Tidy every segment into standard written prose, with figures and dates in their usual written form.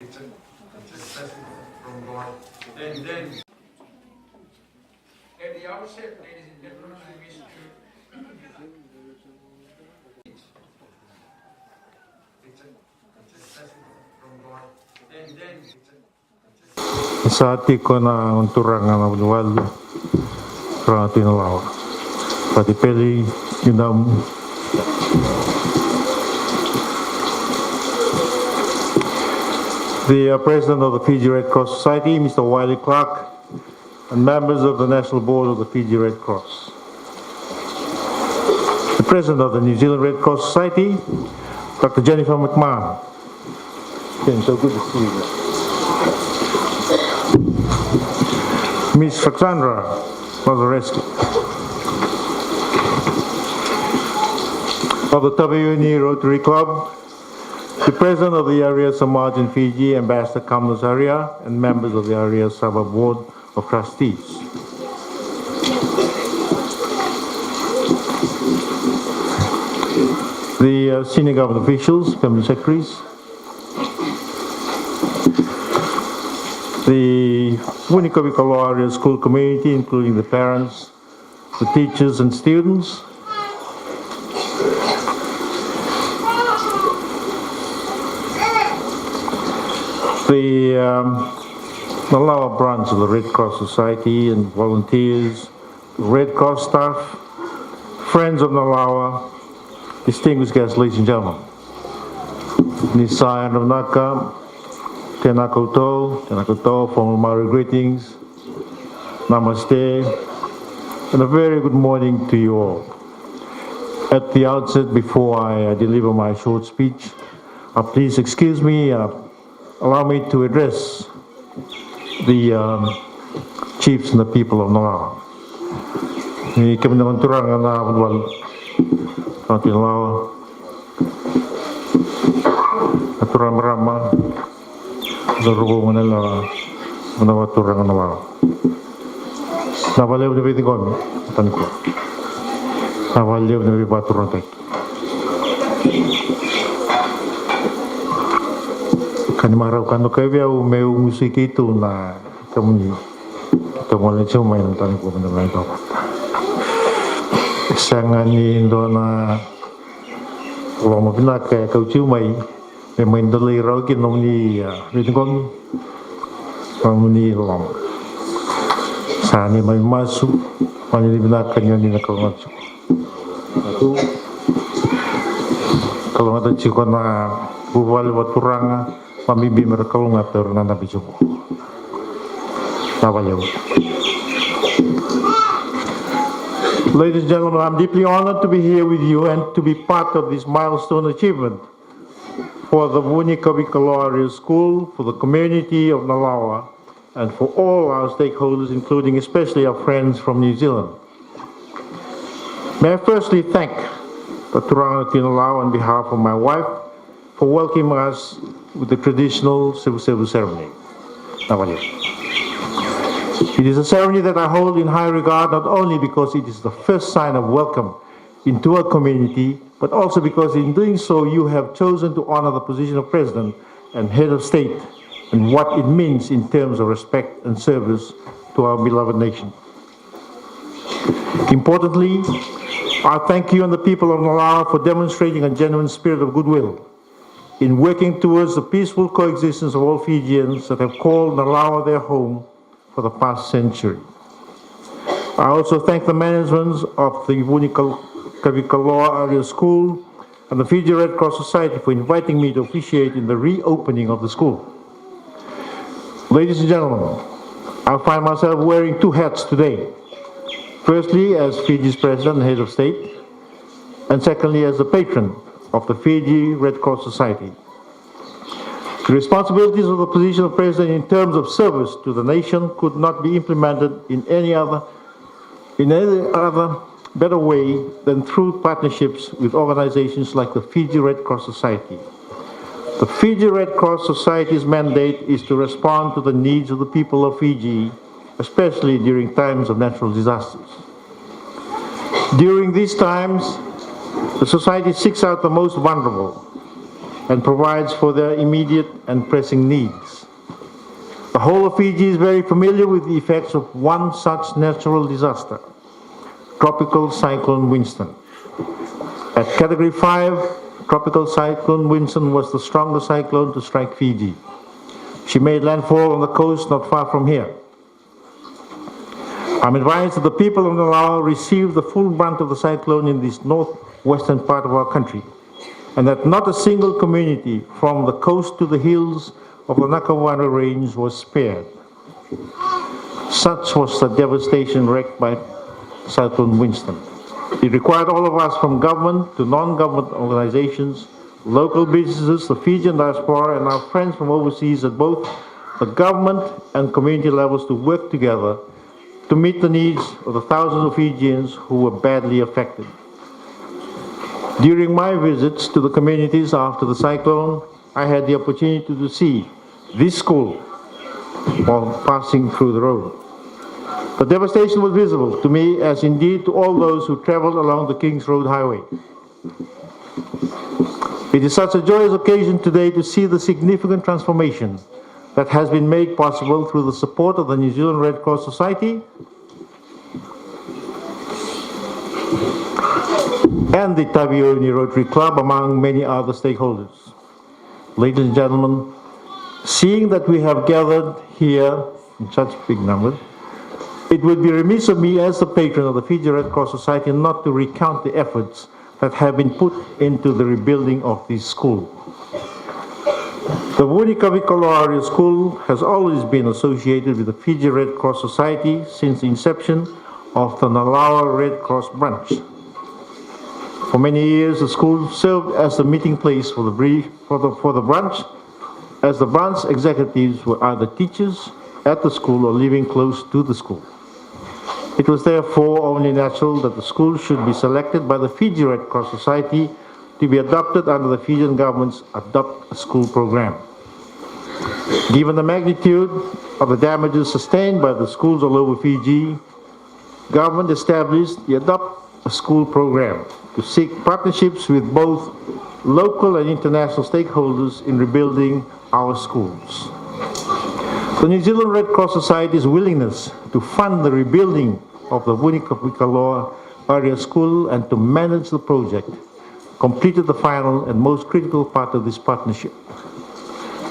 It's a blessing from God. Then at the outset, ladies and gentlemen, I wish to it's a blessing from God. Then Sa ati ko na unturangan na bunual para tinalaw. Pati peli yunam the President of the Fiji Red Cross Society, Mr. Wiley Clark, and members of the National Board of the Fiji Red Cross. The President of the New Zealand Red Cross Society, Dr. Jennifer McMahon. Again, so good to see you. Ms. Faxandra Mazareski. Of the Tabayuni Rotary Club, the President of the Arya Samaj in Fiji, Ambassador Kamnus Arya, and members of the Arya Sabha Board of Trustees. The senior government officials, family secretaries, the Vunikavikaloa Arya school community, including the parents, the teachers and students, the Malawa branch of the Red Cross Society and volunteers, Red Cross staff, friends of Malawa, distinguished guests, ladies and gentlemen. Nisai and Naka, Tēnā koutou, formal Maori greetings, namaste, and a very good morning to you all. At the outset, before I deliver my short speech, please excuse me, allow me to address the chiefs and the people of Malawa. Kami naman turangan na wal ating Malawa, aturan marama, zarubungan nila manawa turangan na Malawa. Nabalew na bitin ko, tan ko. Nabalew na bitin paturan tayo. Kanimaraw kano kayo may musik itu na kami ito mo lang siya may nantan ko na lang ito. Isang ni Indo na kalau mo pinaka kau cium may ndalay raw kinom ni bitin ko ni long sani may masuk pani pinaka niya ni nakawat itu kalau ada ciko na buwal baturanga pambibi mereka ngatur nanda bijuku. Ladies and gentlemen, I'm deeply honored to be here with you and to be part of this milestone achievement for the Vunikavikaloa School, for the community of Malawa, and for all our stakeholders, including especially our friends from New Zealand. May I firstly thank the Turanga Tinalawa on behalf of my wife for welcoming us with the traditional civil service ceremony. It is a ceremony that I hold in high regard, not only because it is the first sign of welcome into a community, but also because in doing so you have chosen to honor the position of President and Head of State and what it means in terms of respect and service to our beloved nation. Importantly, I thank you and the people of Malawi for demonstrating a genuine spirit of goodwill in working towards the peaceful coexistence of all Fijians that have called Malawi their home for the past century. I also thank the management of the Vunikavikaloa Arya School and the Fiji Red Cross Society for inviting me to officiate in the reopening of the school. Ladies and gentlemen, I find myself wearing two hats today. Firstly, as Fiji's President and Head of State, and secondly, as the patron of the Fiji Red Cross Society. The responsibilities of the position of President in terms of service to the nation could not be implemented in any other better way than through partnerships with organizations like the Fiji Red Cross Society. The Fiji Red Cross Society's mandate is to respond to the needs of the people of Fiji, especially during times of natural disasters. During these times, the Society seeks out the most vulnerable, and provides for their immediate and pressing needs. The whole of Fiji is very familiar with the effects of one such natural disaster, Tropical Cyclone Winston. At Category 5, Tropical Cyclone Winston was the strongest cyclone to strike Fiji. She made landfall on the coast not far from here. I'm advised that the people of Nalau received the full brunt of the cyclone in this northwestern part of our country, and that not a single community from the coast to the hills of the Nakawana Range was spared. Such was the devastation wreaked by Cyclone Winston. It required all of us, from government to non-government organizations, local businesses, the Fijian diaspora, and our friends from overseas at both the government and community levels, to work together to meet the needs of the thousands of Fijians who were badly affected. During my visits to the communities after the cyclone, I had the opportunity to see this school while passing through the road. The devastation was visible to me, as indeed to all those who traveled along the Kings Road Highway. It is such a joyous occasion today to see the significant transformation that has been made possible through the support of the New Zealand Red Cross Society and the Tavioni Rotary Club, among many other stakeholders. Ladies and gentlemen, seeing that we have gathered here in such big numbers, it would be remiss of me as the patron of the Fiji Red Cross Society not to recount the efforts that have been put into the rebuilding of this school. The Vunikavikaloa Arya School has always been associated with the Fiji Red Cross Society since the inception of the Nalawa Red Cross branch. For many years, the school served as the meeting place for the branch, as the branch executives were either teachers at the school or living close to the school. It was therefore only natural that the school should be selected by the Fiji Red Cross Society to be adopted under the Fijian government's Adopt a School program. Given the magnitude of the damages sustained by the schools all over Fiji, government established the Adopt a School program to seek partnerships with both local and international stakeholders in rebuilding our schools. The New Zealand Red Cross Society's willingness to fund the rebuilding of the Vunikavikaloa Arya School and to manage the project completed the final and most critical part of this partnership.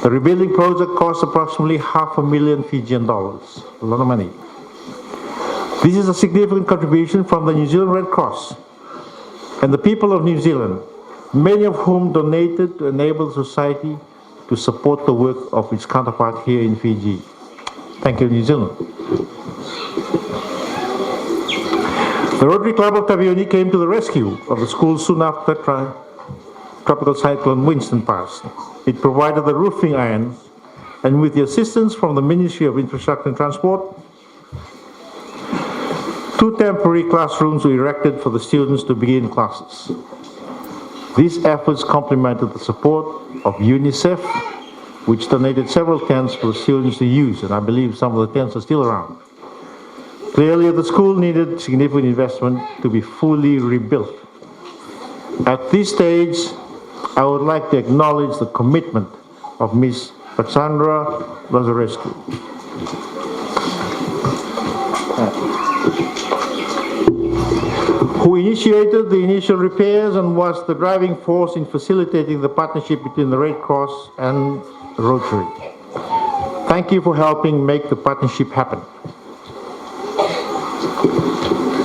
The rebuilding project cost approximately $500,000 Fijian dollars, a lot of money. This is a significant contribution from the New Zealand Red Cross and the people of New Zealand, many of whom donated to enable the society to support the work of its counterpart here in Fiji. Thank you, New Zealand. The Rotary Club of Tavioni came to the rescue of the school soon after Tropical Cyclone Winston passed. It provided the roofing irons, and with the assistance from the Ministry of Infrastructure and Transport, 2 temporary classrooms were erected for the students to begin classes. These efforts complemented the support of UNICEF, which donated several tents for the students to use, and I believe some of the tents are still around. Clearly, the school needed significant investment to be fully rebuilt. At this stage, I would like to acknowledge the commitment of Ms. Pachandra Lazarescu, who initiated the initial repairs and was the driving force in facilitating the partnership between the Red Cross and Rotary. Thank you for helping make the partnership happen.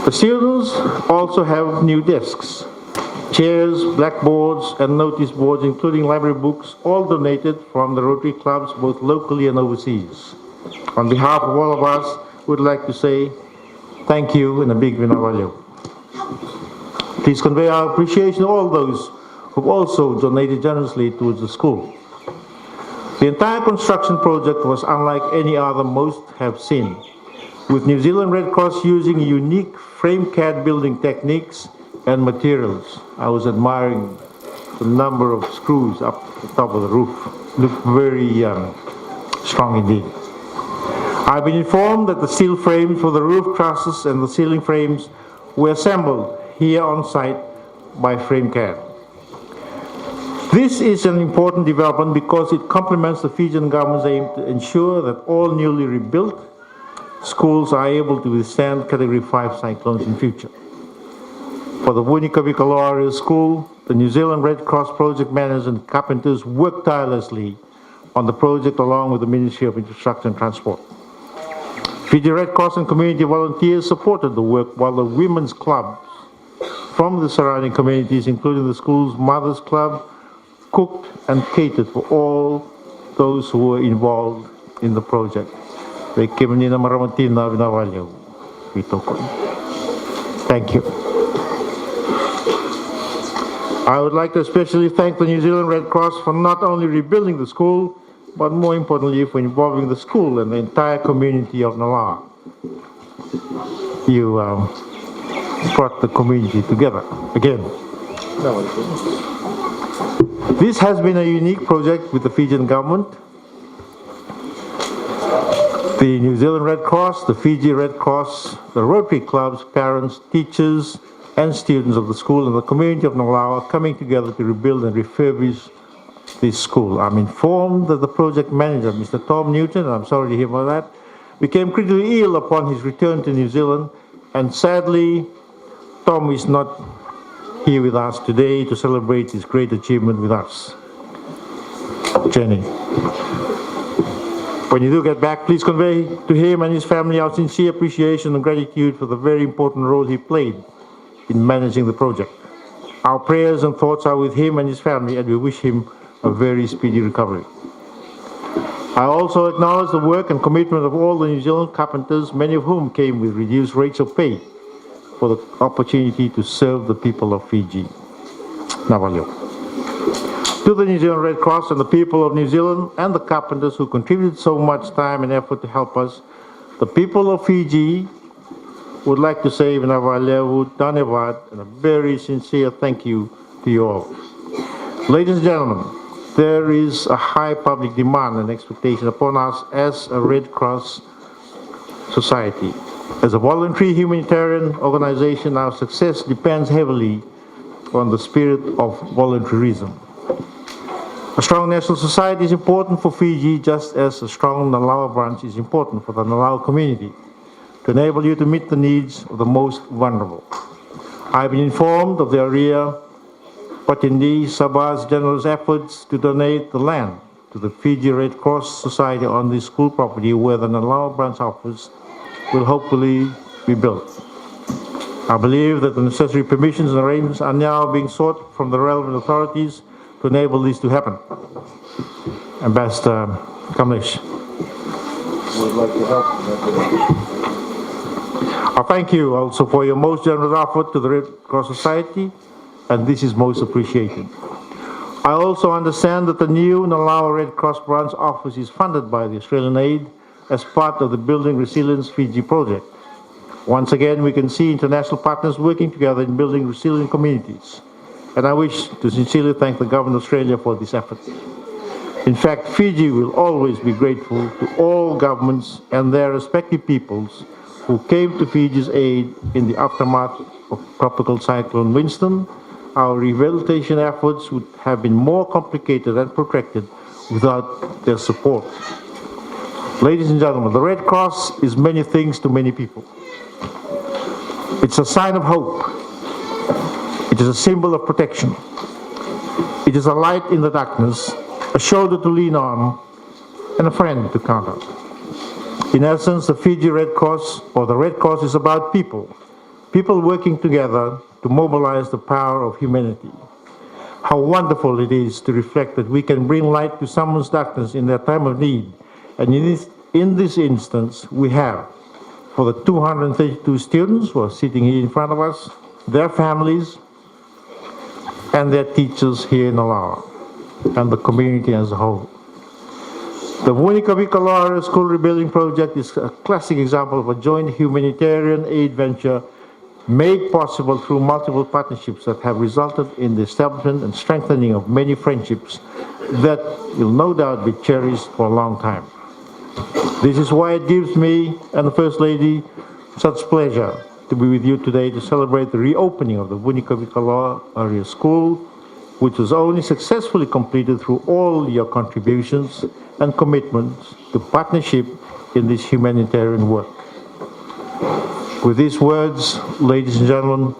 The students also have new desks, chairs, blackboards, and notice boards, including library books, all donated from the Rotary clubs, both locally and overseas. On behalf of all of us, we would like to say thank you and a big vinavaleo. Please convey our appreciation to all those who have also donated generously towards the school. The entire construction project was unlike any other most have seen, with New Zealand Red Cross using unique frame CAD building techniques and materials. I was admiring the number of screws up the top of the roof. Looked very strong indeed. I've been informed that the steel frames for the roof trusses and the ceiling frames were assembled here on site by FrameCAD. This is an important development because it complements the Fijian government's aim to ensure that all newly rebuilt schools are able to withstand Category 5 cyclones in future. For the Vunikavikaloa Arya School, the New Zealand Red Cross project managers and carpenters worked tirelessly on the project along with the Ministry of Infrastructure and Transport. Fiji Red Cross and community volunteers supported the work, while the women's clubs from the surrounding communities, including the school's Mothers Club, cooked and catered for all those who were involved in the project. Thank you. I would like to especially thank the New Zealand Red Cross for not only rebuilding the school, but more importantly for involving the school and the entire community of Nalawa. You brought the community together again. This has been a unique project with the Fijian government, the New Zealand Red Cross, the Fiji Red Cross, the Rotary clubs, parents, teachers, and students of the school and the community of Nalawa coming together to rebuild and refurbish this school. I'm informed that the project manager, Mr. Tom Newton, and I'm sorry to hear about that, became critically ill upon his return to New Zealand, and sadly, Tom is not here with us today to celebrate his great achievement with us. Jenny, when you do get back, please convey to him and his family our sincere appreciation and gratitude for the very important role he played in managing the project. Our prayers and thoughts are with him and his family, and we wish him a very speedy recovery. I also acknowledge the work and commitment of all the New Zealand carpenters, many of whom came with reduced rates of pay for the opportunity to serve the people of Fiji. Navalio. To the New Zealand Red Cross and the people of New Zealand and the carpenters who contributed so much time and effort to help us, the people of Fiji would like to say Navalio, Dhanevad, and a very sincere thank you to you all. Ladies and gentlemen, there is a high public demand and expectation upon us as a Red Cross society. As a voluntary humanitarian organization, our success depends heavily on the spirit of volunteerism. A strong national society is important for Fiji, just as a strong Nalawa branch is important for the Nalawa community, to enable you to meet the needs of the most vulnerable. I've been informed of the Arya Patindi Sabah's generous efforts to donate the land to the Fiji Red Cross Society on this school property, where the Nalawa branch office will hopefully be built. I believe that the necessary permissions and arrangements are now being sought from the relevant authorities to enable this to happen. Ambassador Kamlesh. Would like to help. I thank you also for your most generous offer to the Red Cross Society, and this is most appreciated. I also understand that the new Nalawa Red Cross branch office is funded by the Australian aid as part of the Building Resilience Fiji project. Once again, we can see international partners working together in building resilient communities, and I wish to sincerely thank the Government of Australia for this effort. In fact, Fiji will always be grateful to all governments and their respective peoples who came to Fiji's aid in the aftermath of Tropical Cyclone Winston. Our rehabilitation efforts would have been more complicated and protracted without their support. Ladies and gentlemen, the Red Cross is many things to many people. It's a sign of hope. It is a symbol of protection. It is a light in the darkness, a shoulder to lean on, and a friend to count on. In essence, the Fiji Red Cross, or the Red Cross, is about people working together to mobilize the power of humanity. How wonderful it is to reflect that we can bring light to someone's darkness in their time of need. And in this instance, we have, for the 232 students who are sitting here in front of us, their families, and their teachers here in Nalawa, and the community as a whole. The Vunikavikaloa School Rebuilding Project is a classic example of a joint humanitarian aid venture made possible through multiple partnerships that have resulted in the establishment and strengthening of many friendships that will no doubt be cherished for a long time. This is why it gives me and the First Lady such pleasure to be with you today to celebrate the reopening of the Vunikavikaloa Arya School which was only successfully completed through all your contributions and commitments to partnership in this humanitarian work. With these words, ladies and gentlemen,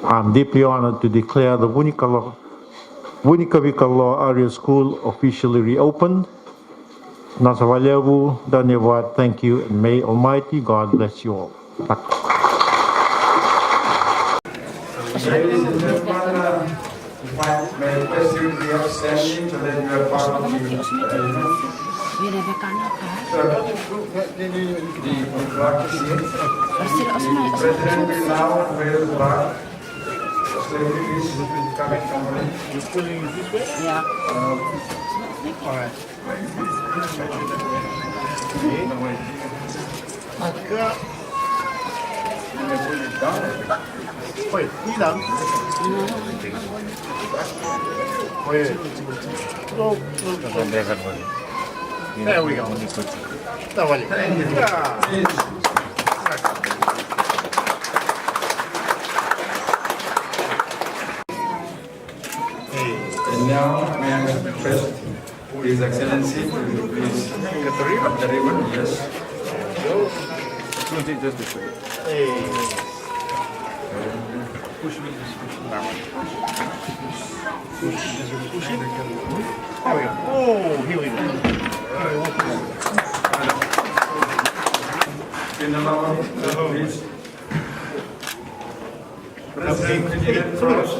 I'm deeply honored to declare the Vunikavikaloa Arya School officially reopened. Nasavalevu, Dhanyavad, thank you, and may Almighty God bless you all. Ladies and gentlemen, may I request you to be upstanding so that you are part of the flag is here. The President will now unveil the flag. Slowly, please, coming from me. You're putting it this way? Yeah. All right. Agak. Wait, hilang. Wait. Slow. There we go. Now what? And now, may I request His Excellency to please cut the ribbon? Yes. Just this way. Hey. Push me this way. There we go. Oh, here we go. Please. President Red Cross.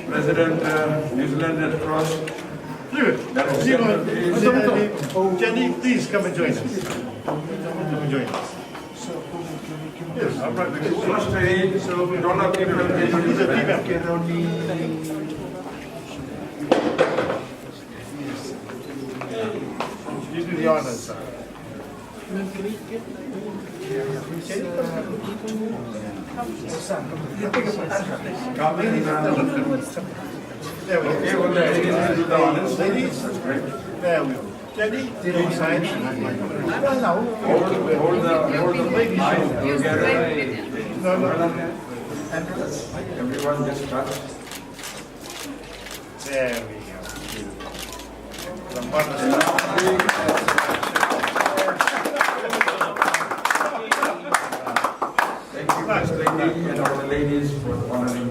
President New Zealand Red Cross. Jenny, please come and join us. Come and join us. Yes, I'm right with you. First aid, so we don't have people He's a female. You do the honors, sir. There we go. Okay, well, ladies will do the honors. Ladies, there we go. Jenny, you sign. Hold the line together. No. Everyone just touch. There we go. Thank you, First Lady, and all the ladies for honoring